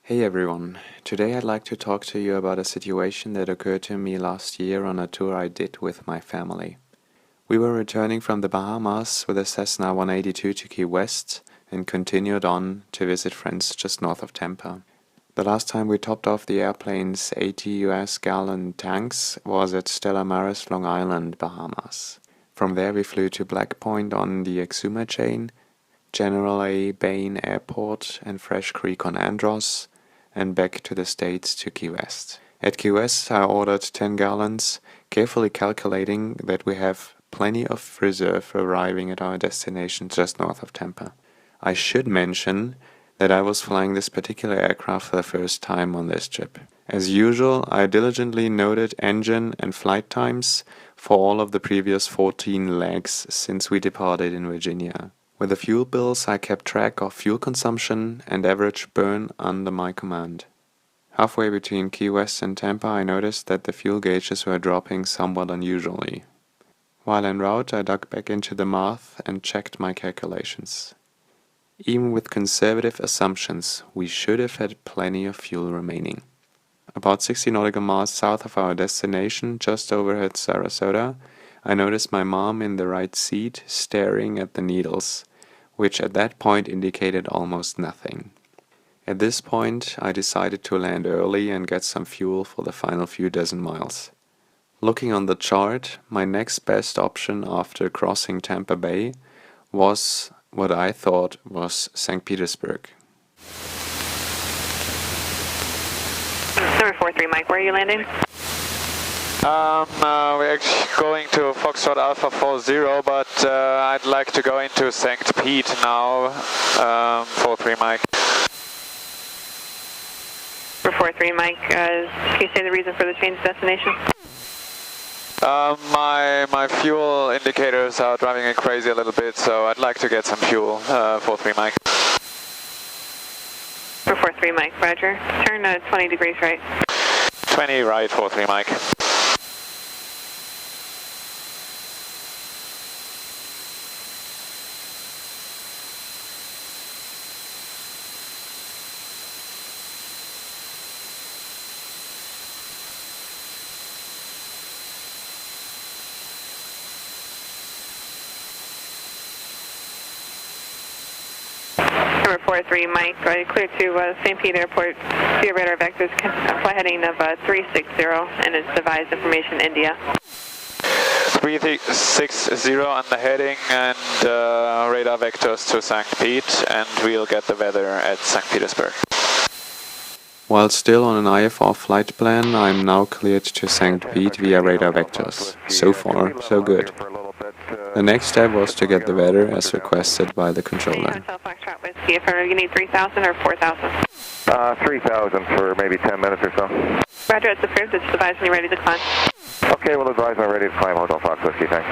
Hey everyone, today I'd like to talk to you about a situation that occurred to me last year on a tour I did with my family. We were returning from the Bahamas with a Cessna 182 to Key West and continued on to visit friends just north of Tampa. The last time we topped off the airplane's 80 US gallon tanks was at Stella Maris, Long Island, Bahamas. From there we flew to Black Point on the Exuma chain, General A. Bain Airport and Fresh Creek on Andros, and back to the States to Key West. At Key West I ordered 10 gallons, carefully calculating that we have plenty of reserve for arriving at our destination just north of Tampa. I should mention that I was flying this particular aircraft for the first time on this trip. As usual, I diligently noted engine and flight times for all of the previous 14 legs since we departed in Virginia. With the fuel bills, I kept track of fuel consumption and average burn under my command. Halfway between Key West and Tampa, I noticed that the fuel gauges were dropping somewhat unusually. While en route, I dug back into the math and checked my calculations. Even with conservative assumptions, we should have had plenty of fuel remaining. About 60 nautical miles south of our destination, just overhead Sarasota, I noticed my mom in the right seat staring at the needles, which at that point indicated almost nothing. At this point, I decided to land early and get some fuel for the final few dozen miles. Looking on the chart, my next best option after crossing Tampa Bay was what I thought was St. Petersburg. Number 43, Mike, where are you landing? We're actually going to Foxtrot Alpha 40, but I'd like to go into St. Pete now. 43, Mike. Number 43, Mike, can you say the reason for the change of destination? My fuel indicators are driving me crazy a little bit, so I'd like to get some fuel. 43, Mike. Number 43, Mike, roger. Turn 20 degrees right. 20 right, 43, Mike. Number 43, Mike, clear to St. Pete Airport via radar vectors, flight heading of 360 and its devised information India. 360 on the heading and radar vectors to St. Pete, and we'll get the weather at St. Petersburg. While still on an IFR flight plan, I'm now cleared to St. Pete via radar vectors. So far, so good. The next step was to get the weather as requested by the controller. Hotel Foxtrot Whiskey, if you need 3,000 or 4,000? 3,000 for maybe 10 minutes or so. Roger, it's approved. It's advised when you're ready to climb. Okay, we'll advise when we're ready to climb Hotel Fox Whiskey, thanks.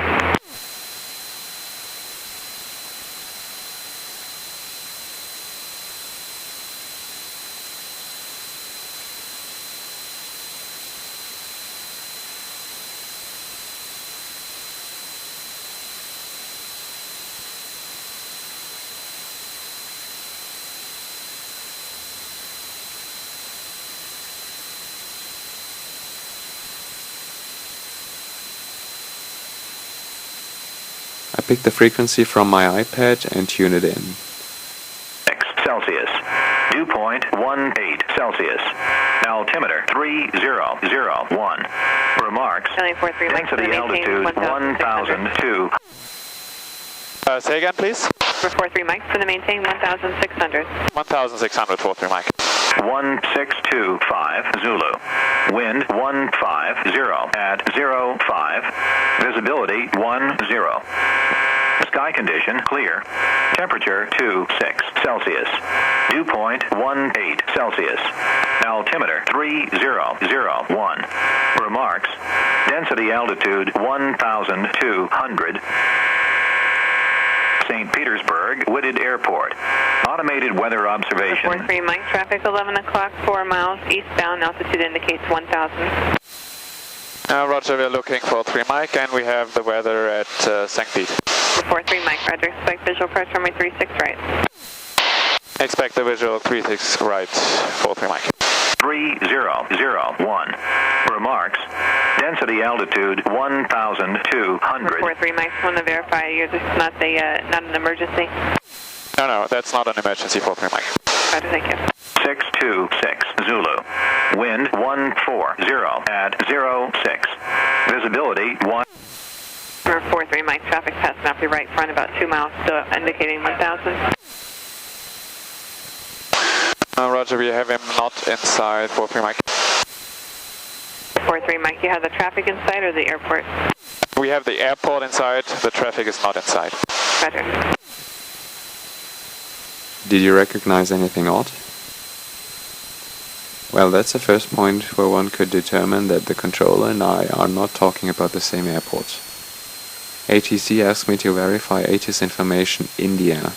I picked the frequency from my iPad and tuned it in. Celsius. Dew point 18 Celsius. Altimeter 3001. Remarks. Density altitude 1002. Say again, please. Number 43, Mike, for the maintain 1,600. 1,600, 43, Mike. 1625 Zulu. Wind 150 at 05. Visibility 10. Sky condition clear. Temperature 26 Celsius. Dew point 18 Celsius. Altimeter 3001. Remarks. Density altitude 1,200. St. Petersburg, Wooded Airport. Automated weather observation. 43 Mike, traffic 11 o'clock, 4 miles eastbound, altitude indicates 1,000. Roger, we're looking for 3 Mike, and we have the weather at St. Pete. 43 Mike, roger. Expect visual approach runway 36 right. Expect the visual 36 right, 43 Mike. 3001. Remarks. Density altitude 1,200. 43 Mike, want to verify you're just not an emergency? No, that's not an emergency, 43 Mike. Roger, thank you. 626 Zulu. Wind 140 at 06. Visibility 1. 43 Mike, traffic passing off your right front about 2 miles, still indicating 1,000. Roger, we have him not inside, 43 Mike. 43 Mike, you have the traffic inside or the airport? We have the airport inside, the traffic is not inside. Roger. Did you recognize anything odd? Well, that's the first point where one could determine that the controller and I are not talking about the same airport. ATC asked me to verify ATIS information India.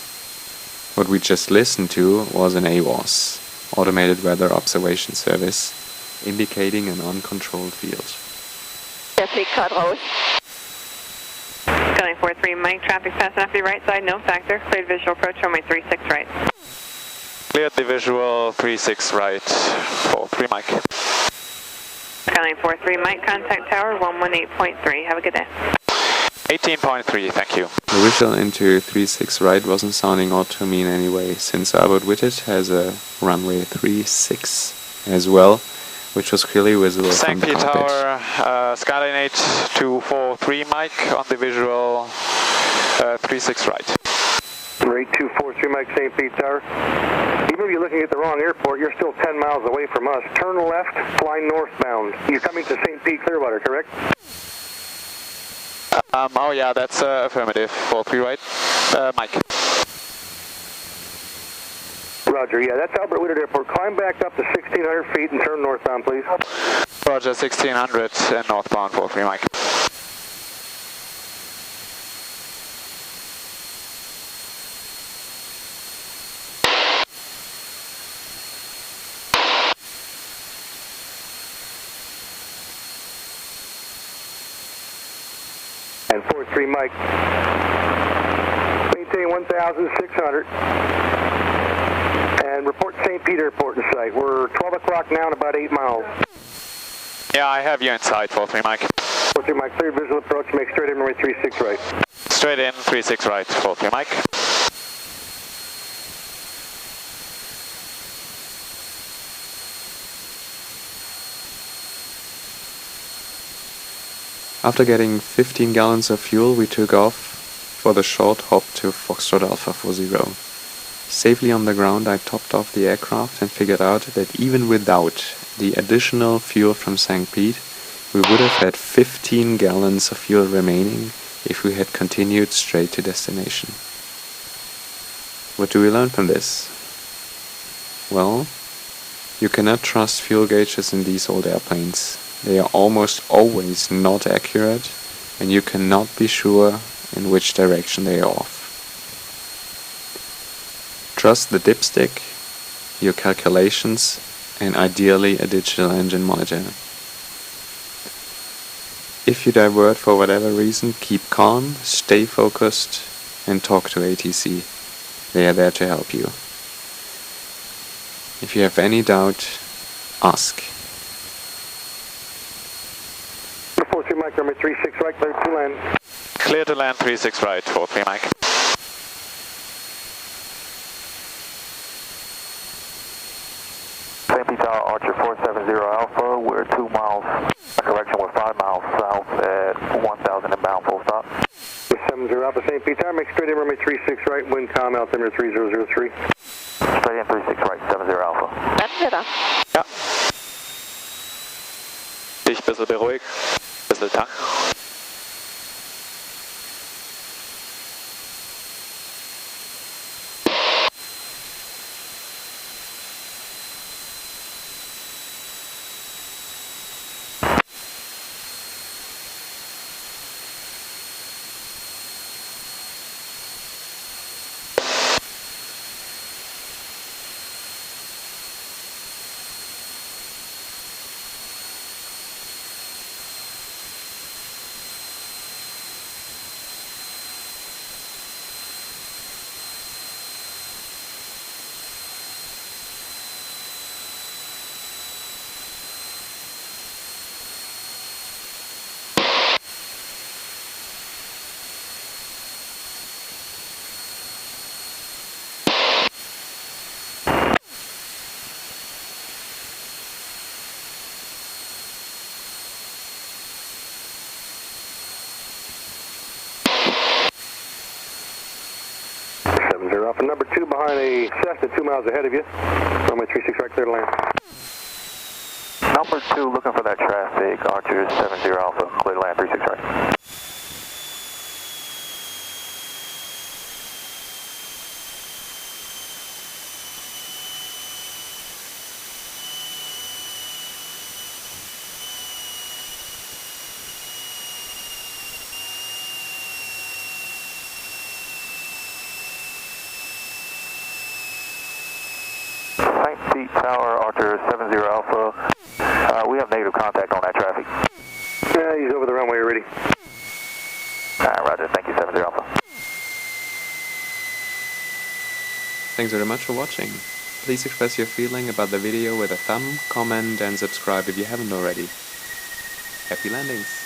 What we just listened to was an AWOS, Automated Weather Observation Service, indicating an uncontrolled field. Definitely cut Rose. Skyline 43 Mike, traffic passing off your right side, no factor. Cleared visual approach, runway 36 right. Cleared the visual 36 right, 43 Mike. Skyline 43 Mike, contact tower 118.3. Have a good day. 18.3, thank you. The visual into 36 right wasn't sounding odd to me in any way, since Arbor Witted has a runway 36 as well, which was clearly visible from St. the Pete cockpit. Tower, Skyline 8243 Mike on the visual 36 right. 8243 Mike, St. Pete Tower. Even if you're looking at the wrong airport, you're still 10 miles away from us. Turn left, fly northbound. You're coming to St. Pete-Clearwater, correct? Oh yeah, that's affirmative, 43 right, Mike. Roger, yeah, that's Albert Whitted Airport. Climb back up to 1,600 feet and turn northbound, please. Roger, 1600 and northbound, 43 Mike. And 43 Mike. Maintain 1,600. And report St. Pete Airport in sight. We're 12 o'clock now and about 8 miles. Yeah, I have you inside, 43 Mike. 43 Mike, clear visual approach, make straight in runway 36 right. Straight in, 36 right, 43 Mike. After getting 15 gallons of fuel, we took off for the short hop to Foxtrot Alpha 40. Safely on the ground, I topped off the aircraft and figured out that even without the additional fuel from St. Pete, we would have had 15 gallons of fuel remaining if we had continued straight to destination. What do we learn from this? Well, you cannot trust fuel gauges in these old airplanes. They are almost always not accurate, and you cannot be sure in which direction they are off. Trust the dipstick, your calculations, and ideally a digital engine monitor. If you divert for whatever reason, keep calm, stay focused, and talk to ATC. They are there to help you. If you have any doubt, ask. 43 Mike, runway 36 right, clear to land. Clear to land, 36 right, 43 Mike. St. Pete Tower, Archer 470 Alpha, we're 2 miles, correction, we're 5 miles south at 1,000 inbound, full stop. 70 Alpha, St. Pete Tower, make straight in runway 36 right, wind calm, altimeter 3003. Straight in 36 right, 70 Alpha. Ja. Dich ein bisschen beruhigt, ein bisschen tanken. Alpha. Number 2 behind a Cessna 2 miles ahead of you. Runway 36 right, clear to land. Number 2 looking for that traffic. Archer 70 Alpha, clear to land 36 right. Pete Tower, Archer 70 Alpha. We have negative contact on that traffic. Yeah, he's over the runway already. Alright, roger. Thank you, 70 Alpha. Thanks very much for watching. Please express your feeling about the video with a thumb, comment and subscribe if you haven't already. Happy landings!